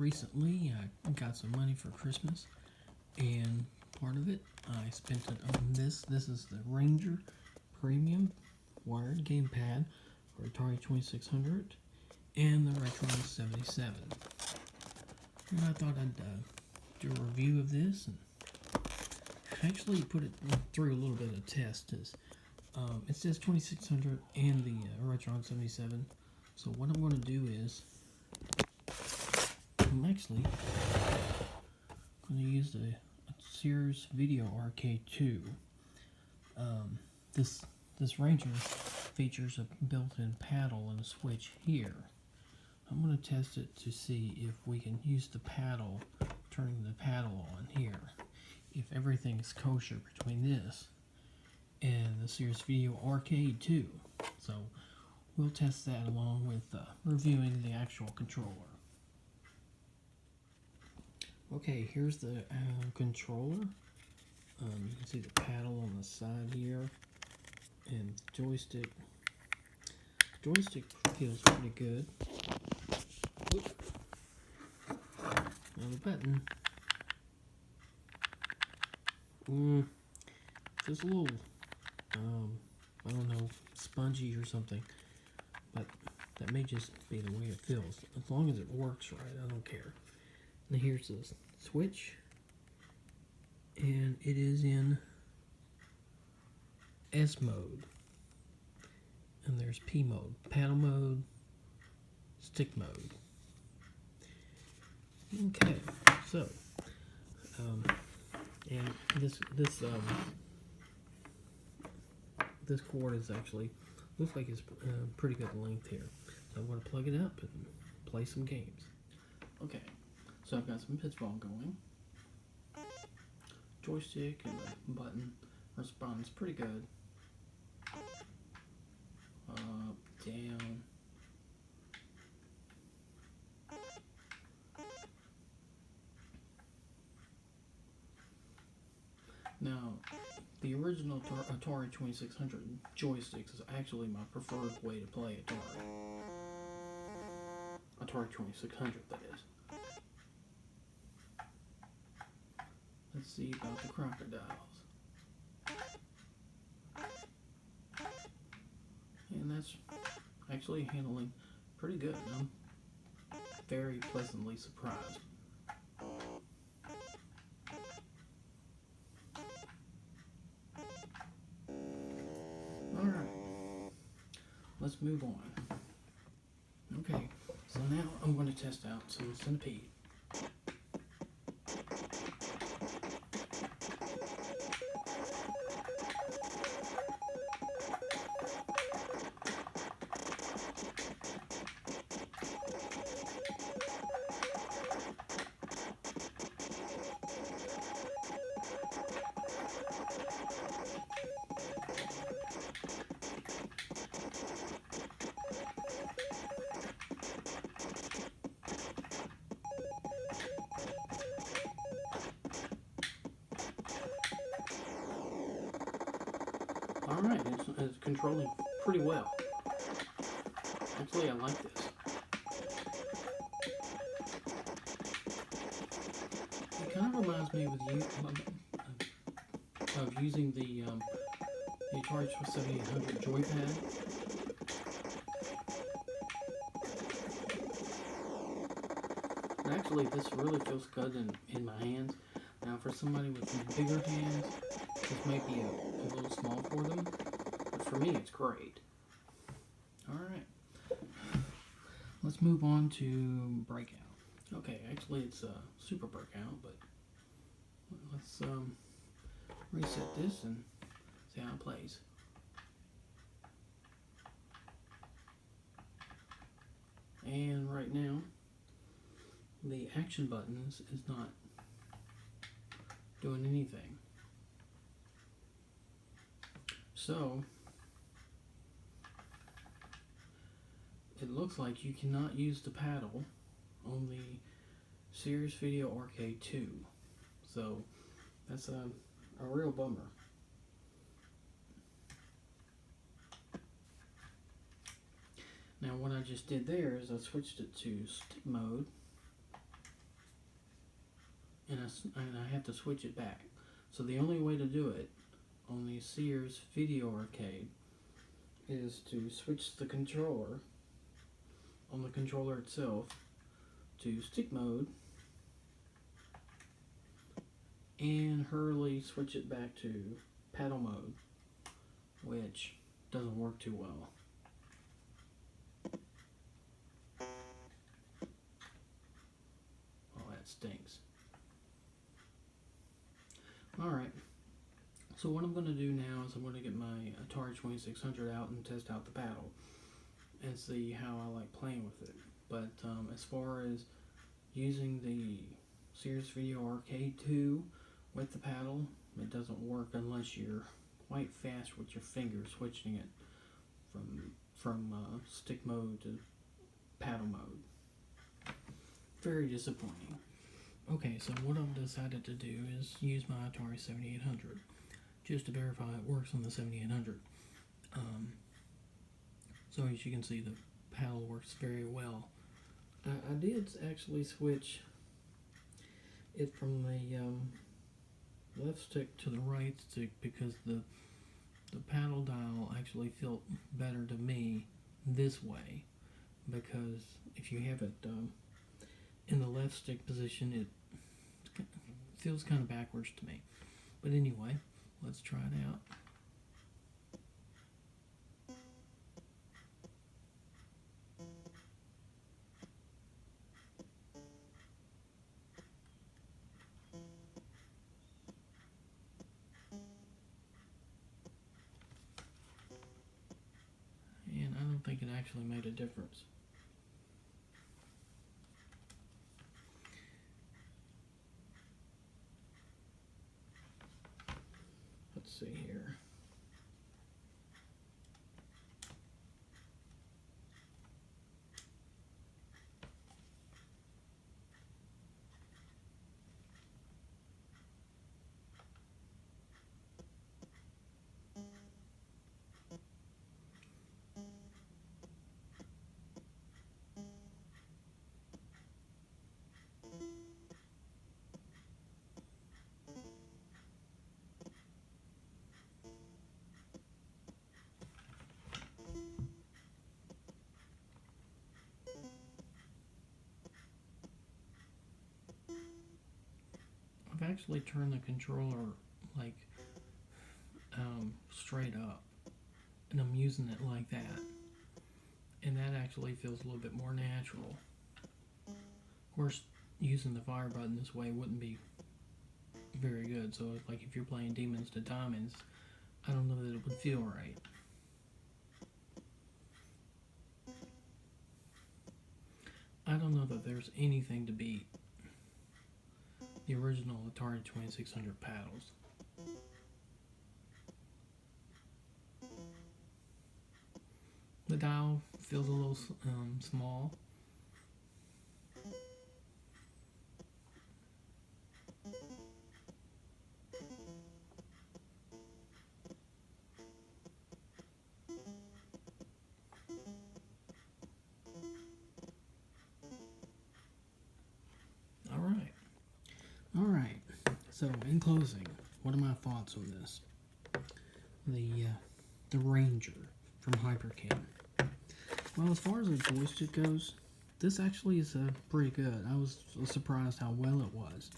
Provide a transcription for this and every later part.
recently I got some money for Christmas, and part of it I spent it on this. This is the Ranger Premium wired gamepad for Atari 2600 and the Retron 77. And I thought I'd do a review of this and actually put it through a little bit of test. It says 2600 and the Retron 77. So what I'm going to do is I'm actually going to use the Sears Video Arcade II. This Ranger features a built-in paddle and a switch here. I'm going to test it to see if we can use the paddle, turning the paddle on here, if everything is kosher between this and the Sears Video Arcade II. So we'll test that along with reviewing the actual controller. Okay, here's the controller. You can see the paddle on the side here, and the joystick. The joystick feels pretty good. Whoop. Now the button, just a little, I don't know, spongy or something, but that may just be the way it feels. As long as it works right, I don't care. And here's the switch, and it is in S mode, and there's P mode, paddle mode, stick mode. Okay, so and this cord is actually looks like it's pretty good length here. So I'm going to plug it up and play some games. Okay, so I've got some pitchball going. Joystick and the button responds pretty good. Up, down. Now, the original Atari 2600 joysticks is actually my preferred way to play Atari 2600, that is. Let's see about the crocodiles. And that's actually handling pretty good. I'm very pleasantly surprised. Alright, let's move on. Okay, so now I'm going to test out some Centipede. Alright, it's controlling pretty well. Actually, I like this. It kind of reminds me of using the Atari 7800 joypad. But actually, this really feels good in my hands. Now, for somebody with bigger hands, this might be a little small for them, but for me, it's great. Alright, let's move on to Breakout. Okay, actually, it's Super Breakout, but let's reset this and see how it plays. And right now, the action buttons is not doing anything. So, it looks like you cannot use the paddle on the Sears Video Arcade II. So, that's a real bummer. Now what I just did there is I switched it to stick mode, and I have to switch it back. So the only way to do it on the Sears Video Arcade is to switch the controller on the controller itself to stick mode and hurriedly switch it back to paddle mode, which doesn't work too well. Oh, that stinks. Alright, so what I'm going to do now is I'm going to get my Atari 2600 out and test out the paddle and see how I like playing with it. But as far as using the Sears Video Arcade II with the paddle, it doesn't work unless you're quite fast with your fingers switching it from stick mode to paddle mode. Very disappointing. Okay, so what I've decided to do is use my Atari 7800 just to verify it works on the 7800. So as you can see, the paddle works very well. I did actually switch it from the left stick to the right stick because the paddle dial actually felt better to me this way, because if you have it in the left stick position, it feels kind of backwards to me. But anyway, let's try it out. And I don't think it actually made a difference. Let's see here. I've actually turned the controller like straight up, and I'm using it like that, and that actually feels a little bit more natural. Of course, using the fire button this way wouldn't be very good, so if you're playing Demons to Diamonds, I don't know that it would feel right. I don't know that there's anything to beat the original Atari 2600 paddles. The dial feels a little small. Alright, so in closing, what are my thoughts on this? The Ranger from Hyperkin. Well, as far as the joystick goes, this actually is pretty good. I was surprised how well it was,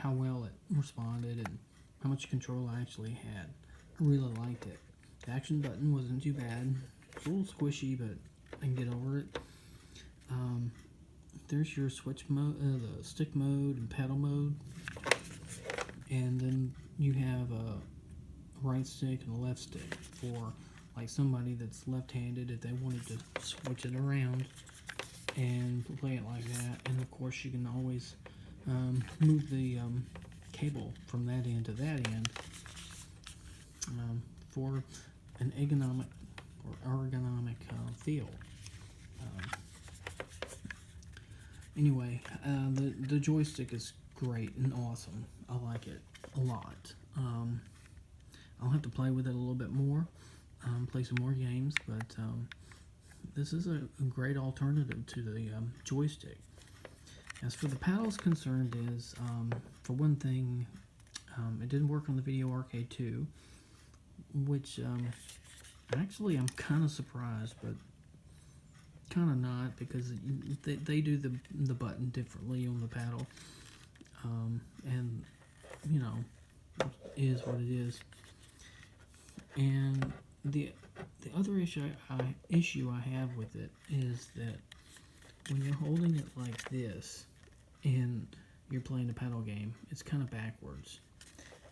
how well it responded, and how much control I actually had. I really liked it. The action button wasn't too bad. It's a little squishy, but I can get over it. There's your switch mode, the stick mode and paddle mode, and then you have a right stick and a left stick for like somebody that's left-handed if they wanted to switch it around and play it like that. And of course, you can always move the cable from that end to that end for an ergonomic feel. Anyway, the joystick is great and awesome. I like it a lot. I'll have to play with it a little bit more, play some more games, but this is a great alternative to the joystick. As for the paddles concerned is, for one thing, it didn't work on the Video Arcade II, which actually I'm kind of surprised, but kind of not, because they do the button differently on the paddle, and you know, it is what it is. And the other issue I have with it is that when you're holding it like this and you're playing a paddle game, it's kind of backwards.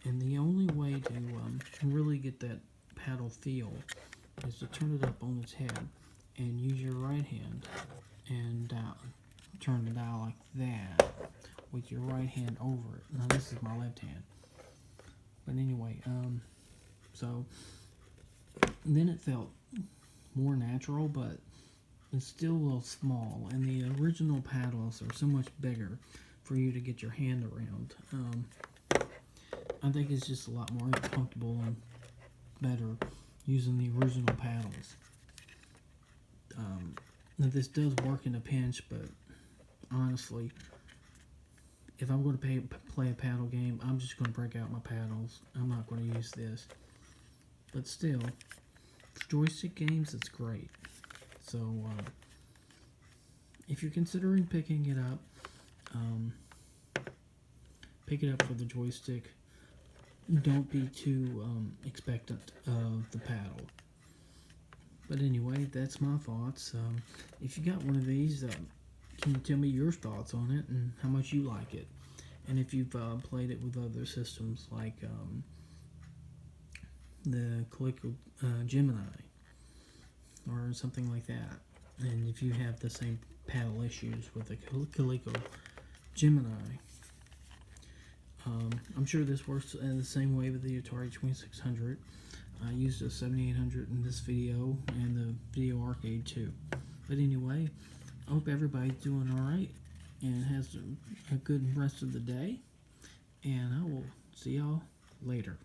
And the only way to really get that paddle feel is to turn it up on its head and use your right hand and turn the dial like that with your right hand over it. Now this is my left hand. But anyway, so then it felt more natural, but it's still a little small, and the original paddles are so much bigger for you to get your hand around. I think it's just a lot more comfortable and better using the original paddles. Now this does work in a pinch, but honestly, if I'm going to play a paddle game, I'm just going to break out my paddles. I'm not going to use this. But still, for joystick games, it's great. So, if you're considering picking it up, pick it up for the joystick. Don't be too expectant of the paddle. But anyway, that's my thoughts. If you got one of these, can you tell me your thoughts on it and how much you like it? And if you've played it with other systems like the Coleco Gemini or something like that. And if you have the same paddle issues with the Coleco Gemini, I'm sure this works in the same way with the Atari 2600. I used a 7800 in this video and the Video Arcade II. But anyway, I hope everybody's doing alright and has a good rest of the day. And I will see y'all later.